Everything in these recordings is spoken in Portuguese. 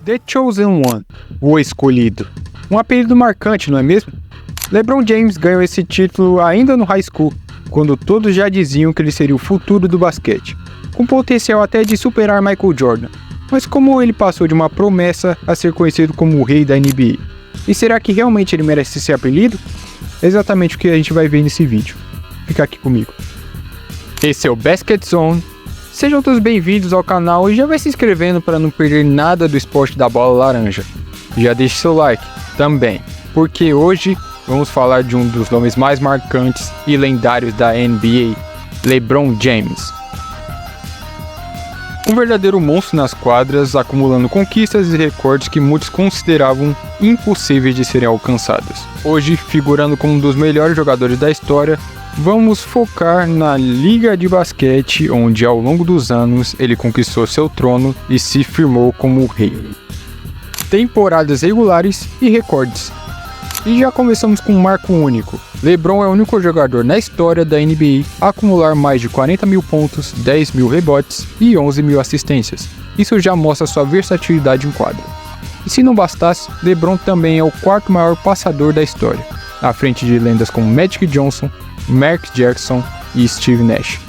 The Chosen One, o escolhido. Um apelido marcante, não é mesmo? LeBron James ganhou esse título ainda no high school, quando todos já diziam que ele seria o futuro do basquete, com potencial até de superar Michael Jordan. Mas como ele passou de uma promessa a ser conhecido como o rei da NBA? E será que realmente ele merece esse apelido? É exatamente o que a gente vai ver nesse vídeo. Fica aqui comigo. Esse é o Basket Zone. Sejam todos bem-vindos ao canal e já vai se inscrevendo para não perder nada do esporte da bola laranja. Já deixe seu like também, porque hoje vamos falar de um dos nomes mais marcantes e lendários da NBA, LeBron James. Um verdadeiro monstro nas quadras, acumulando conquistas e recordes que muitos consideravam impossíveis de serem alcançados. Hoje, figurando como um dos melhores jogadores da história, vamos focar na liga de basquete, onde ao longo dos anos ele conquistou seu trono e se firmou como o rei. Temporadas regulares e recordes. E já começamos com um marco único. LeBron é o único jogador na história da NBA a acumular mais de 40 mil pontos, 10 mil rebotes e 11 mil assistências. Isso já mostra sua versatilidade em quadra. E se não bastasse, LeBron também é o quarto maior passador da história, à frente de lendas como Magic Johnson, Mark Jackson e Steve Nash,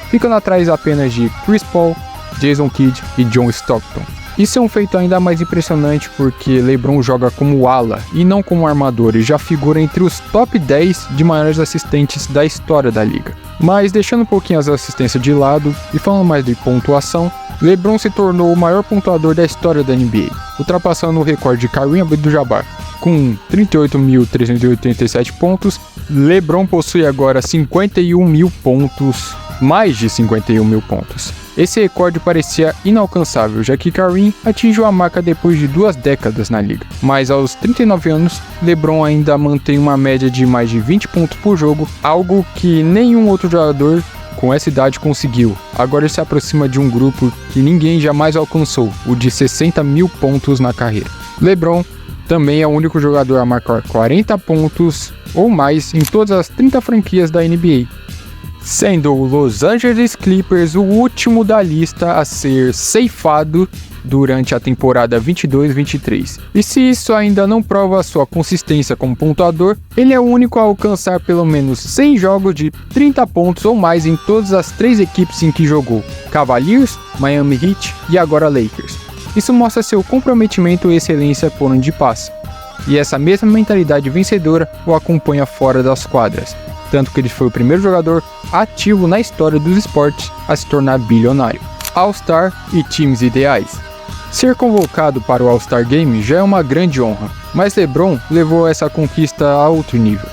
ficando atrás apenas de Chris Paul, Jason Kidd e John Stockton. Isso é um feito ainda mais impressionante porque LeBron joga como ala e não como armador e já figura entre os top 10 de maiores assistentes da história da liga. Mas deixando um pouquinho as assistências de lado e falando mais de pontuação, LeBron se tornou o maior pontuador da história da NBA, ultrapassando o recorde de Kareem Abdul-Jabbar. Com 38.387 pontos, LeBron possui agora 51 mil pontos, mais de 51 mil pontos. Esse recorde parecia inalcançável, já que Kareem atingiu a marca depois de 2 décadas na liga. Mas aos 39 anos, LeBron ainda mantém uma média de mais de 20 pontos por jogo, algo que nenhum outro jogador com essa idade conseguiu. Agora ele se aproxima de um grupo que ninguém jamais alcançou, o de 60 mil pontos na carreira. LeBron também é o único jogador a marcar 40 pontos ou mais em todas as 30 franquias da NBA, sendo o Los Angeles Clippers o último da lista a ser ceifado durante a temporada 22-23. E se isso ainda não prova sua consistência como pontuador, ele é o único a alcançar pelo menos 100 jogos de 30 pontos ou mais em todas as 3 equipes em que jogou: Cavaliers, Miami Heat e agora Lakers. Isso mostra seu comprometimento e excelência por onde passa. E essa mesma mentalidade vencedora o acompanha fora das quadras, tanto que ele foi o primeiro jogador ativo na história dos esportes a se tornar bilionário. All-Star e times ideais. Ser convocado para o All-Star Game já é uma grande honra, mas LeBron levou essa conquista a outro nível.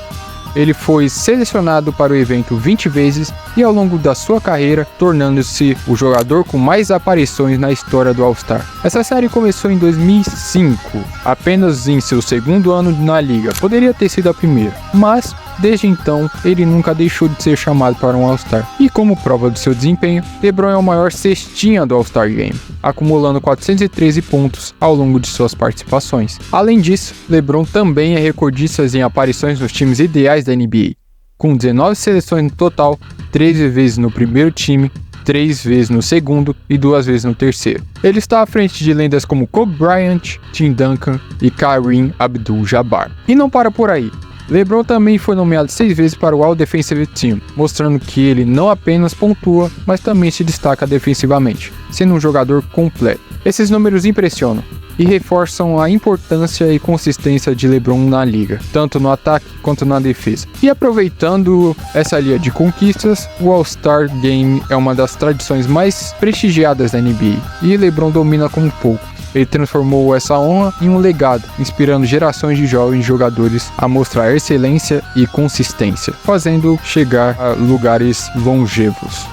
Ele foi selecionado para o evento 20 vezes e ao longo da sua carreira tornando-se o jogador com mais aparições na história do All-Star. Essa série começou em 2005, apenas em seu segundo ano na liga, poderia ter sido a primeira, mas desde então ele nunca deixou de ser chamado para um All-Star. E como prova do seu desempenho, LeBron é o maior cestinha do All-Star Game, acumulando 413 pontos ao longo de suas participações. Além disso, LeBron também é recordista em aparições nos times ideais da NBA, com 19 seleções no total, 13 vezes no primeiro time, 3 vezes no segundo e 2 vezes no terceiro. Ele está à frente de lendas como Kobe Bryant, Tim Duncan e Kareem Abdul-Jabbar. E não para por aí. LeBron também foi nomeado 6 vezes para o All-Defensive Team, mostrando que ele não apenas pontua, mas também se destaca defensivamente, sendo um jogador completo. Esses números impressionam e reforçam a importância e consistência de LeBron na liga, tanto no ataque quanto na defesa. E aproveitando essa linha de conquistas, o All-Star Game é uma das tradições mais prestigiadas da NBA, e LeBron domina como pouco. Ele transformou essa honra em um legado, inspirando gerações de jovens jogadores a mostrar excelência e consistência, fazendo chegar a lugares longevos.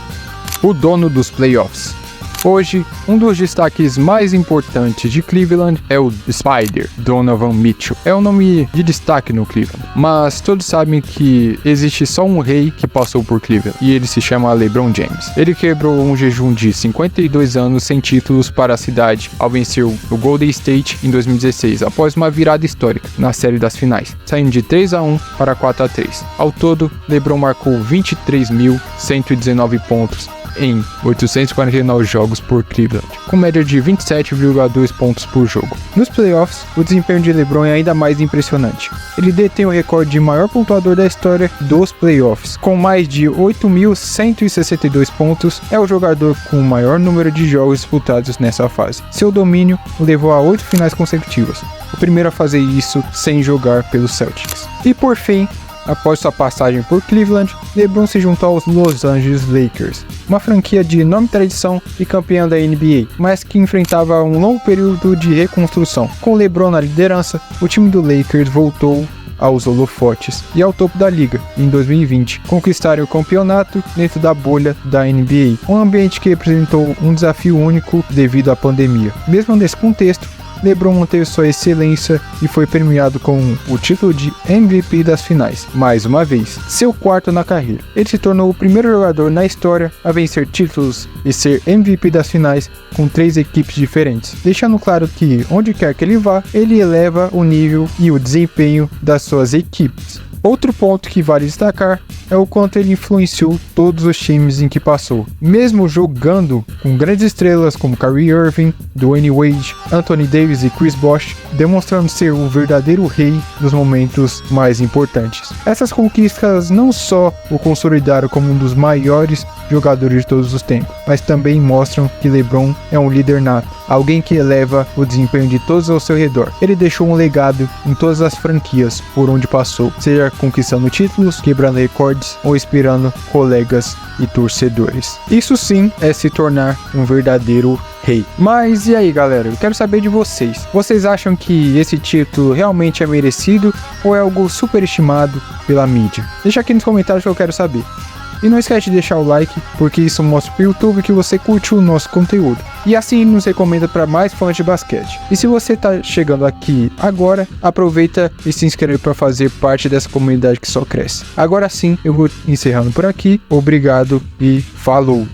O dono dos playoffs. Hoje, um dos destaques mais importantes de Cleveland é o Spider, Donovan Mitchell. É um nome de destaque no Cleveland, mas todos sabem que existe só um rei que passou por Cleveland, e ele se chama LeBron James. Ele quebrou um jejum de 52 anos sem títulos para a cidade ao vencer o Golden State em 2016, após uma virada histórica na série das finais, saindo de 3-1 para 4-3. Ao todo, LeBron marcou 23.119 pontos em 849 jogos por Cleveland, com média de 27,2 pontos por jogo. Nos playoffs, o desempenho de LeBron é ainda mais impressionante. Ele detém o recorde de maior pontuador da história dos playoffs, com mais de 8.162 pontos, é o jogador com o maior número de jogos disputados nessa fase. Seu domínio o levou a 8 finais consecutivas, o primeiro a fazer isso sem jogar pelos Celtics. E por fim, após sua passagem por Cleveland, LeBron se juntou aos Los Angeles Lakers, uma franquia de enorme tradição e campeã da NBA, mas que enfrentava um longo período de reconstrução. Com LeBron na liderança, o time do Lakers voltou aos holofotes e ao topo da liga em 2020, conquistaram o campeonato dentro da bolha da NBA, um ambiente que representou um desafio único devido à pandemia. Mesmo nesse contexto, LeBron manteve sua excelência e foi premiado com o título de MVP das finais, mais uma vez, seu quarto na carreira. Ele se tornou o primeiro jogador na história a vencer títulos e ser MVP das finais com 3 equipes diferentes, deixando claro que, onde quer que ele vá, ele eleva o nível e o desempenho das suas equipes. Outro ponto que vale destacar é o quanto ele influenciou todos os times em que passou, mesmo jogando com grandes estrelas como Kyrie Irving, Dwayne Wade, Anthony Davis e Chris Bosh, demonstrando ser o verdadeiro rei nos momentos mais importantes. Essas conquistas não só o consolidaram como um dos maiores jogadores de todos os tempos, mas também mostram que LeBron é um líder nato, alguém que eleva o desempenho de todos ao seu redor. Ele deixou um legado em todas as franquias por onde passou, seja conquistando títulos, quebrando recordes ou inspirando colegas e torcedores. Isso sim é se tornar um verdadeiro rei. Mas e aí, galera? Eu quero saber de vocês. Vocês acham que esse título realmente é merecido ou é algo superestimado pela mídia? Deixa aqui nos comentários que eu quero saber. E não esquece de deixar o like, porque isso mostra pro YouTube que você curtiu o nosso conteúdo. E assim ele nos recomenda para mais fãs de basquete. E se você tá chegando aqui agora, aproveita e se inscreve para fazer parte dessa comunidade que só cresce. Agora sim, eu vou encerrando por aqui. Obrigado e falou!